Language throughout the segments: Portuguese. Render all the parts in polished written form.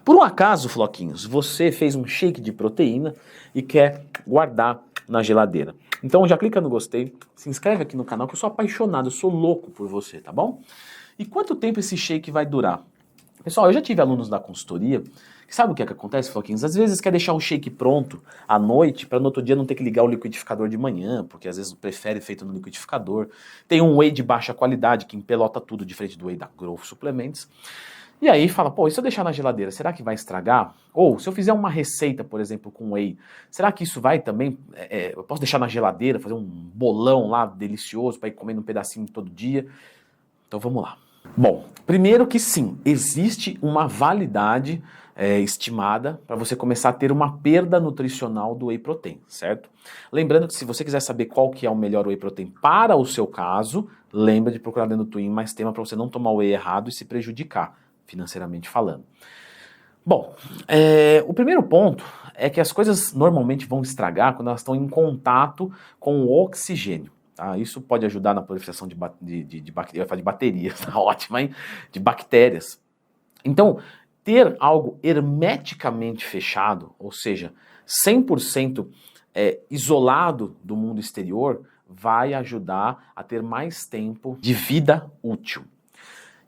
Por um acaso, Floquinhos, você fez um shake de proteína e quer guardar na geladeira. Então já clica no gostei, se inscreve aqui no canal que eu sou apaixonado, eu sou louco por você, tá bom? E quanto tempo esse shake vai durar? Pessoal, eu já tive alunos da consultoria que sabe o que é que acontece, Floquinhos? Às vezes quer deixar o shake pronto à noite para no outro dia não ter que ligar o liquidificador de manhã, porque às vezes prefere feito no liquidificador. Tem um whey de baixa qualidade que empelota tudo diferente do whey da Growth Suplementos. E aí fala, pô, e se eu deixar na geladeira, será que vai estragar? Ou se eu fizer uma receita, por exemplo, com whey, será que isso vai também, eu posso deixar na geladeira, fazer um bolão lá delicioso para ir comendo um pedacinho todo dia? Então vamos lá. Bom, primeiro que sim, existe uma validade estimada para você começar a ter uma perda nutricional do whey protein, certo? Lembrando que se você quiser saber qual que é o melhor whey protein para o seu caso, lembra de procurar dentro do Twin mais tema para você não tomar o whey errado e se prejudicar, financeiramente falando. Bom, o primeiro ponto é que as coisas normalmente vão estragar quando elas estão em contato com o oxigênio. Tá? Isso pode ajudar na proliferação de bactérias, eu ia falar de baterias, tá ótimo, hein? De bactérias. Então, ter algo hermeticamente fechado, ou seja, 100% isolado do mundo exterior, vai ajudar a ter mais tempo de vida útil.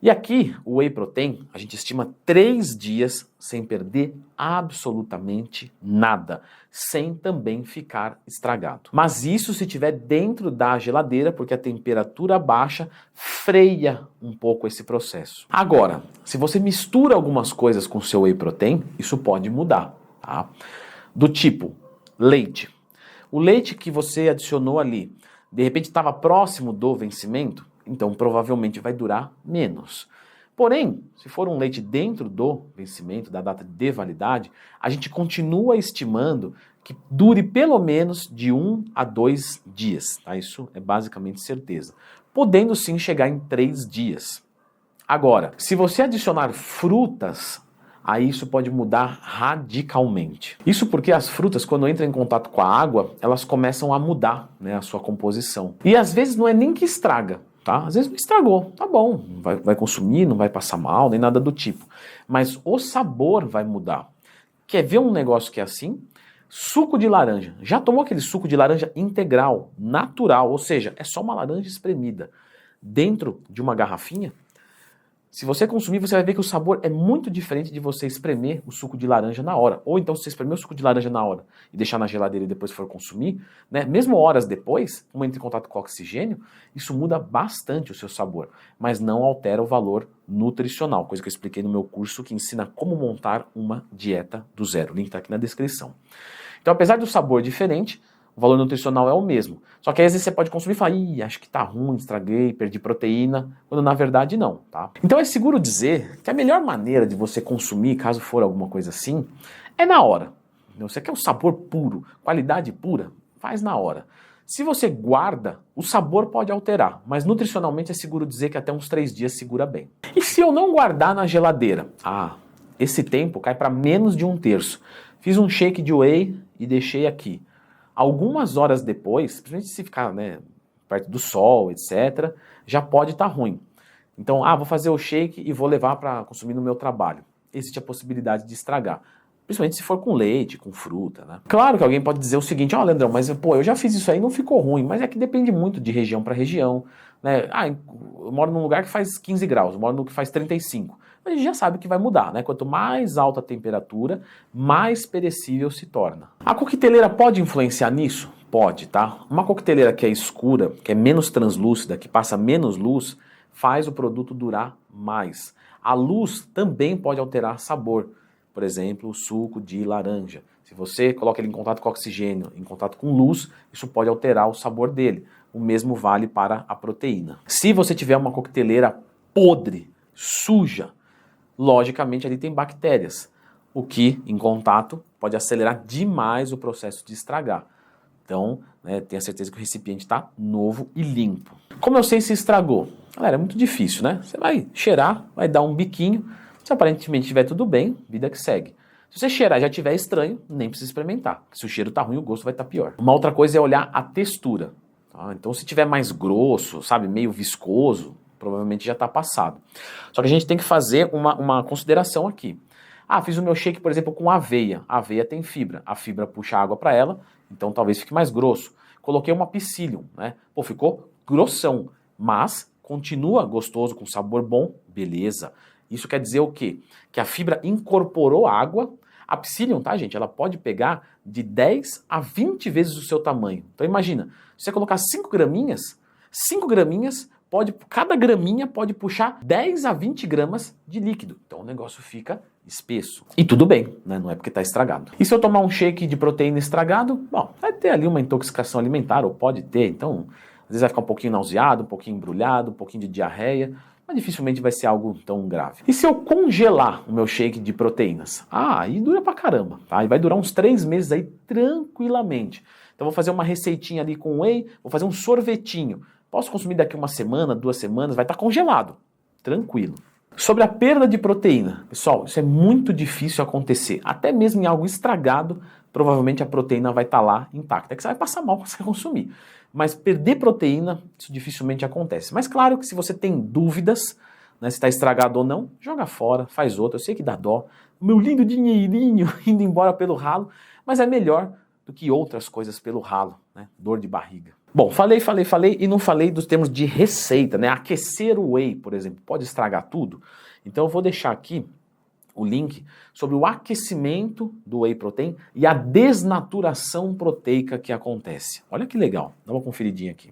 E aqui, o whey protein, a gente estima 3 dias sem perder absolutamente nada, sem também ficar estragado. Mas isso se tiver dentro da geladeira, porque a temperatura baixa freia um pouco esse processo. Agora, se você mistura algumas coisas com o seu whey protein, isso pode mudar, tá? Do tipo, leite. O leite que você adicionou ali, de repente estava próximo do vencimento, então provavelmente vai durar menos. Porém, se for um leite dentro do vencimento, da data de validade, a gente continua estimando que dure pelo menos de 1 a 2 dias. Tá? Isso é basicamente certeza. Podendo sim chegar em 3 dias. Agora, se você adicionar frutas, aí isso pode mudar radicalmente. Isso porque as frutas, quando entram em contato com a água, elas começam a mudar, né, a sua composição. E às vezes não é nem que estraga, tá? Às vezes estragou, tá bom, vai consumir, não vai passar mal, nem nada do tipo. Mas o sabor vai mudar. Quer ver um negócio que é assim? Suco de laranja. Já tomou aquele suco de laranja integral, natural, ou seja, é só uma laranja espremida dentro de uma garrafinha? Se você consumir, você vai ver que o sabor é muito diferente de você espremer o suco de laranja na hora. Ou então, se você espremer o suco de laranja na hora e deixar na geladeira e depois for consumir, né, mesmo horas depois, como entra em contato com o oxigênio, isso muda bastante o seu sabor, mas não altera o valor nutricional, coisa que eu expliquei no meu curso que ensina como montar uma dieta do zero. O link está aqui na descrição. Então, apesar do sabor diferente, o valor nutricional é o mesmo. Só que aí, às vezes você pode consumir e falar, ih, acho que tá ruim, estraguei, perdi proteína, quando na verdade não, tá? Então é seguro dizer que a melhor maneira de você consumir, caso for alguma coisa assim, é na hora. Você quer o sabor puro, qualidade pura, faz na hora. Se você guarda, o sabor pode alterar, mas nutricionalmente é seguro dizer que até uns 3 dias segura bem. E se eu não guardar na geladeira? Ah, esse tempo cai para menos de 1/3. Fiz um shake de whey e deixei aqui. Algumas horas depois, principalmente se ficar, né, perto do sol, etc., já pode estar ruim. Então, vou fazer o shake e vou levar para consumir no meu trabalho. Existe a possibilidade de estragar. Principalmente se for com leite, com fruta, né? Claro que alguém pode dizer o seguinte, Leandrão, mas pô, eu já fiz isso aí e não ficou ruim. Mas é que depende muito de região para região, né? Eu moro num lugar que faz 15 graus, eu moro no que faz 35. A gente já sabe que vai mudar, né? Quanto mais alta a temperatura, mais perecível se torna. A coqueteleira pode influenciar nisso? Pode, tá? Uma coqueteleira que é escura, que é menos translúcida, que passa menos luz, faz o produto durar mais. A luz também pode alterar sabor. Por exemplo, o suco de laranja. Se você coloca ele em contato com oxigênio, em contato com luz, isso pode alterar o sabor dele. O mesmo vale para a proteína. Se você tiver uma coqueteleira podre, suja, logicamente ali tem bactérias, o que em contato pode acelerar demais o processo de estragar. Então, né, tenha certeza que o recipiente está novo e limpo. Como eu sei se estragou? Galera, é muito difícil, né? Você vai cheirar, vai dar um biquinho, se aparentemente estiver tudo bem, vida que segue. Se você cheirar e já estiver estranho, nem precisa experimentar. Se o cheiro está ruim, o gosto vai estar pior. Uma outra coisa é olhar a textura. Tá? Então, se tiver mais grosso, sabe, meio viscoso, provavelmente já está passado. Só que a gente tem que fazer uma consideração aqui. Ah, fiz o meu shake, por exemplo, com aveia. A aveia tem fibra. A fibra puxa água para ela, então talvez fique mais grosso. Coloquei uma psyllium, né? Pô, ficou grossão, mas continua gostoso, com sabor bom, beleza. Isso quer dizer o quê? Que a fibra incorporou água. A psyllium, tá, gente? Ela pode pegar de 10 a 20 vezes o seu tamanho. Então imagina, se você colocar 5 graminhas cada graminha pode puxar 10 a 20 gramas de líquido. Então o negócio fica espesso. E tudo bem, né? Não é porque está estragado. E se eu tomar um shake de proteína estragado, bom, vai ter ali uma intoxicação alimentar, ou pode ter, então às vezes vai ficar um pouquinho nauseado, um pouquinho embrulhado, um pouquinho de diarreia, mas dificilmente vai ser algo tão grave. E se eu congelar o meu shake de proteínas? Ah, aí dura pra caramba, tá? E vai durar uns 3 meses aí tranquilamente. Então vou fazer uma receitinha ali com whey, vou fazer um sorvetinho. Posso consumir daqui uma semana, 2 semanas, vai estar congelado. Tranquilo. Sobre a perda de proteína, pessoal, isso é muito difícil acontecer. Até mesmo em algo estragado, provavelmente a proteína vai estar lá intacta. É que você vai passar mal quando você consumir. Mas perder proteína, isso dificilmente acontece. Mas claro que se você tem dúvidas, né, se está estragado ou não, joga fora, faz outra. Eu sei que dá dó. O meu lindo dinheirinho indo embora pelo ralo, mas é melhor do que outras coisas pelo ralo, né? Dor de barriga. Bom, falei e não falei dos termos de receita, né? Aquecer o whey, por exemplo, pode estragar tudo? Então eu vou deixar aqui o link sobre o aquecimento do whey protein e a desnaturação proteica que acontece. Olha que legal, dá uma conferidinha aqui.